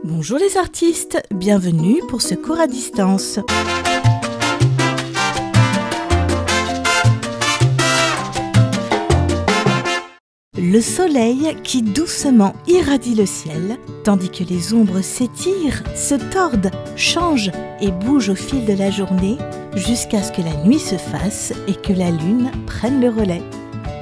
Bonjour les artistes, bienvenue pour ce cours à distance. Le soleil qui doucement irradie le ciel, tandis que les ombres s'étirent, se tordent, changent et bougent au fil de la journée, jusqu'à ce que la nuit se fasse et que la lune prenne le relais.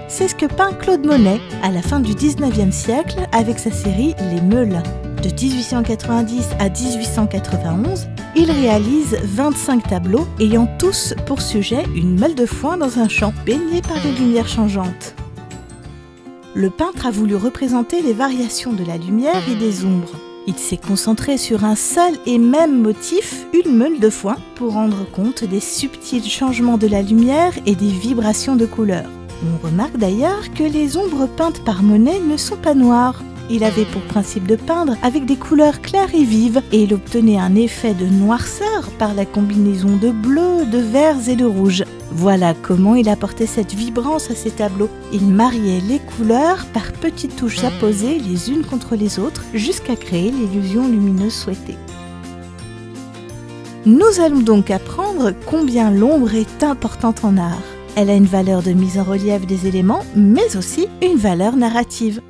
C'est ce que peint Claude Monet à la fin du 19e siècle avec sa série Les Meules. De 1890 à 1891, il réalise 25 tableaux ayant tous pour sujet une meule de foin dans un champ baigné par les lumières changeantes. Le peintre a voulu représenter les variations de la lumière et des ombres. Il s'est concentré sur un seul et même motif, une meule de foin, pour rendre compte des subtils changements de la lumière et des vibrations de couleurs. On remarque d'ailleurs que les ombres peintes par Monet ne sont pas noires. Il avait pour principe de peindre avec des couleurs claires et vives et il obtenait un effet de noirceur par la combinaison de bleu, de verts et de rouges. Voilà comment il apportait cette vibrance à ses tableaux. Il mariait les couleurs par petites touches apposées les unes contre les autres jusqu'à créer l'illusion lumineuse souhaitée. Nous allons donc apprendre combien l'ombre est importante en art. Elle a une valeur de mise en relief des éléments, mais aussi une valeur narrative.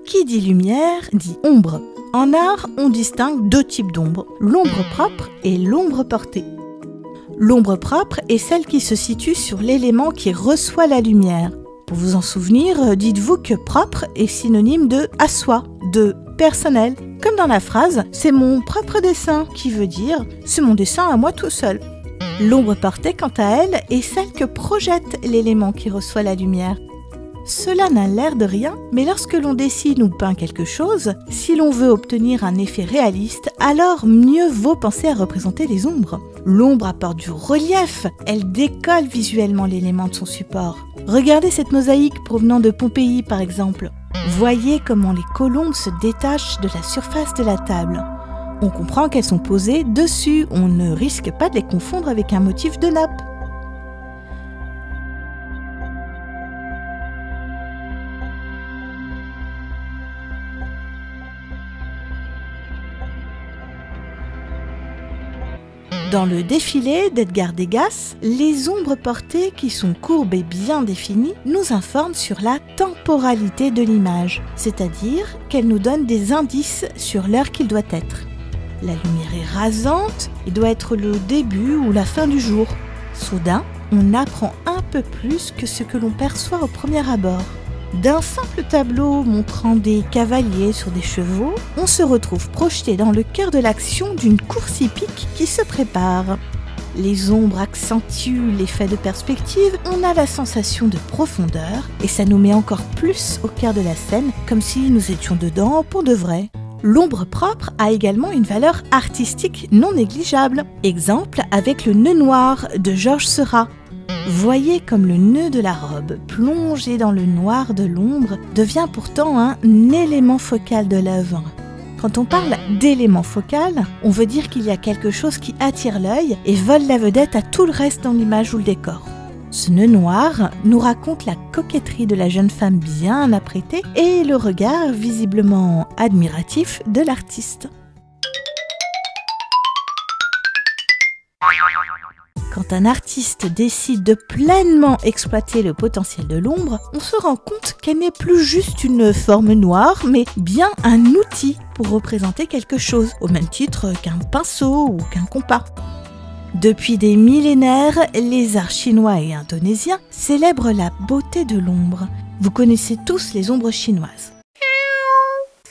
Qui dit lumière dit ombre. En art, on distingue deux types d'ombre, l'ombre propre et l'ombre portée. L'ombre propre est celle qui se situe sur l'élément qui reçoit la lumière. Pour vous en souvenir, dites-vous que propre est synonyme de à soi, de personnel. Comme dans la phrase « c'est mon propre dessin » qui veut dire « c'est mon dessin à moi tout seul ». L'ombre portée, quant à elle, est celle que projette l'élément qui reçoit la lumière. Cela n'a l'air de rien, mais lorsque l'on dessine ou peint quelque chose, si l'on veut obtenir un effet réaliste, alors mieux vaut penser à représenter les ombres. L'ombre apporte du relief, elle décolle visuellement l'élément de son support. Regardez cette mosaïque provenant de Pompéi par exemple. Voyez comment les colombes se détachent de la surface de la table. On comprend qu'elles sont posées dessus, on ne risque pas de les confondre avec un motif de nappe. Dans le défilé d'Edgar Degas, les ombres portées, qui sont courbes et bien définies, nous informent sur la temporalité de l'image, c'est-à-dire qu'elles nous donnent des indices sur l'heure qu'il doit être. La lumière est rasante et doit être le début ou la fin du jour. Soudain, on apprend un peu plus que ce que l'on perçoit au premier abord. D'un simple tableau montrant des cavaliers sur des chevaux, on se retrouve projeté dans le cœur de l'action d'une course hippique qui se prépare. Les ombres accentuent l'effet de perspective, on a la sensation de profondeur et ça nous met encore plus au cœur de la scène, comme si nous étions dedans pour de vrai. L'ombre propre a également une valeur artistique non négligeable. Exemple avec le nœud noir de Georges Seurat. Voyez comme le nœud de la robe, plongé dans le noir de l'ombre, devient pourtant un élément focal de l'œuvre. Quand on parle d'élément focal, on veut dire qu'il y a quelque chose qui attire l'œil et vole la vedette à tout le reste dans l'image ou le décor. Ce nœud noir nous raconte la coquetterie de la jeune femme bien apprêtée et le regard visiblement admiratif de l'artiste. Quand un artiste décide de pleinement exploiter le potentiel de l'ombre, on se rend compte qu'elle n'est plus juste une forme noire, mais bien un outil pour représenter quelque chose, au même titre qu'un pinceau ou qu'un compas. Depuis des millénaires, les arts chinois et indonésiens célèbrent la beauté de l'ombre. Vous connaissez tous les ombres chinoises.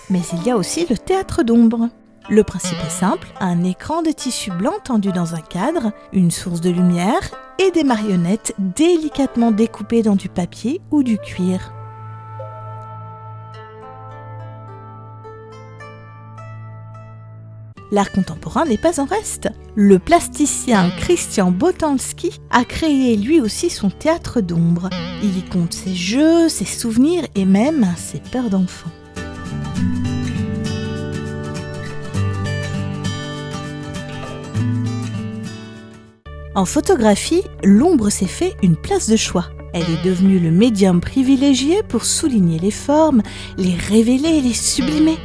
Mais il y a aussi le théâtre d'ombre. Le principe est simple, un écran de tissu blanc tendu dans un cadre, une source de lumière et des marionnettes délicatement découpées dans du papier ou du cuir. L'art contemporain n'est pas en reste. Le plasticien Christian Boltanski a créé lui aussi son théâtre d'ombre. Il y compte ses jeux, ses souvenirs et même ses peurs d'enfant. En photographie, l'ombre s'est fait une place de choix. Elle est devenue le médium privilégié pour souligner les formes, les révéler et les sublimer.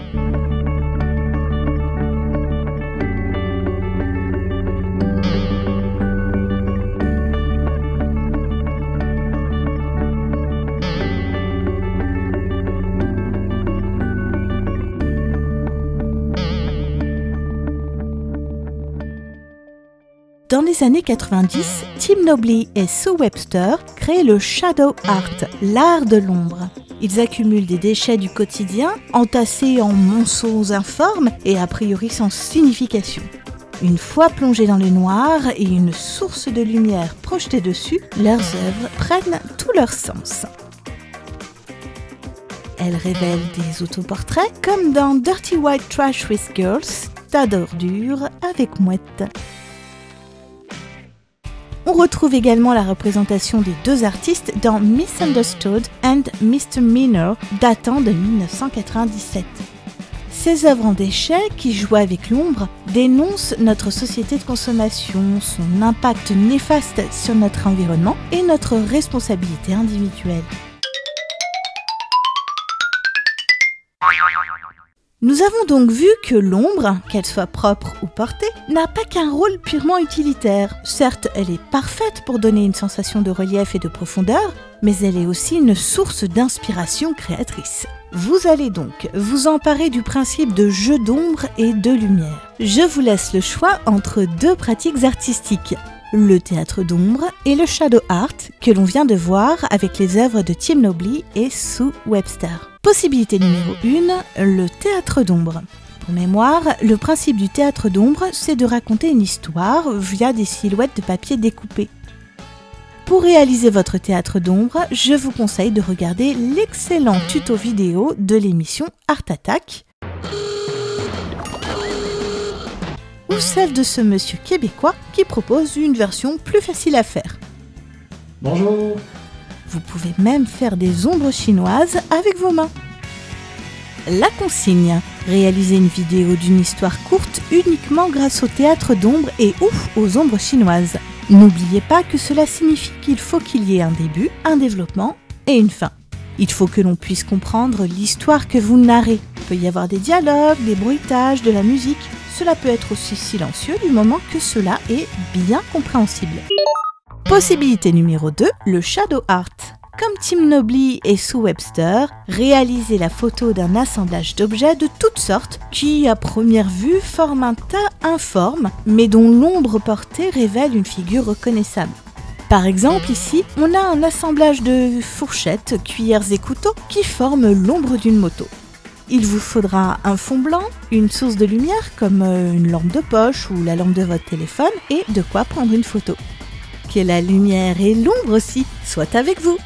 Dans les années 90, Tim Knobly et Sue Webster créent le shadow art, l'art de l'ombre. Ils accumulent des déchets du quotidien, entassés en monceaux informes et a priori sans signification. Une fois plongés dans le noir et une source de lumière projetée dessus, leurs œuvres prennent tout leur sens. Elles révèlent des autoportraits comme dans Dirty White Trash with Girls, tas d'ordures avec mouette. On retrouve également la représentation des deux artistes dans Misunderstood and Misdemeanor, datant de 1997. Ces œuvres en déchets, qui jouent avec l'ombre, dénoncent notre société de consommation, son impact néfaste sur notre environnement et notre responsabilité individuelle. Nous avons donc vu que l'ombre, qu'elle soit propre ou portée, n'a pas qu'un rôle purement utilitaire. Certes, elle est parfaite pour donner une sensation de relief et de profondeur, mais elle est aussi une source d'inspiration créatrice. Vous allez donc vous emparer du principe de jeu d'ombre et de lumière. Je vous laisse le choix entre deux pratiques artistiques, le théâtre d'ombre et le shadow art que l'on vient de voir avec les œuvres de Tim Knobly et Sue Webster. Possibilité numéro 1, le théâtre d'ombre. Pour mémoire, le principe du théâtre d'ombre, c'est de raconter une histoire via des silhouettes de papier découpées. Pour réaliser votre théâtre d'ombre, je vous conseille de regarder l'excellent tuto vidéo de l'émission Art Attack ou celle de ce monsieur québécois qui propose une version plus facile à faire. Bonjour! Vous pouvez même faire des ombres chinoises avec vos mains. La consigne, réaliser une vidéo d'une histoire courte uniquement grâce au théâtre d'ombre et aux ombres chinoises. N'oubliez pas que cela signifie qu'il faut qu'il y ait un début, un développement et une fin. Il faut que l'on puisse comprendre l'histoire que vous narrez. Il peut y avoir des dialogues, des bruitages, de la musique. Cela peut être aussi silencieux du moment que cela est bien compréhensible. Possibilité numéro 2, le shadow art. Comme Tim Knobly et Sue Webster, réalisez la photo d'un assemblage d'objets de toutes sortes qui, à première vue, forment un tas informe, mais dont l'ombre portée révèle une figure reconnaissable. Par exemple, ici, on a un assemblage de fourchettes, cuillères et couteaux qui forment l'ombre d'une moto. Il vous faudra un fond blanc, une source de lumière comme une lampe de poche ou la lampe de votre téléphone et de quoi prendre une photo. Que la lumière et l'ombre aussi soient avec vous.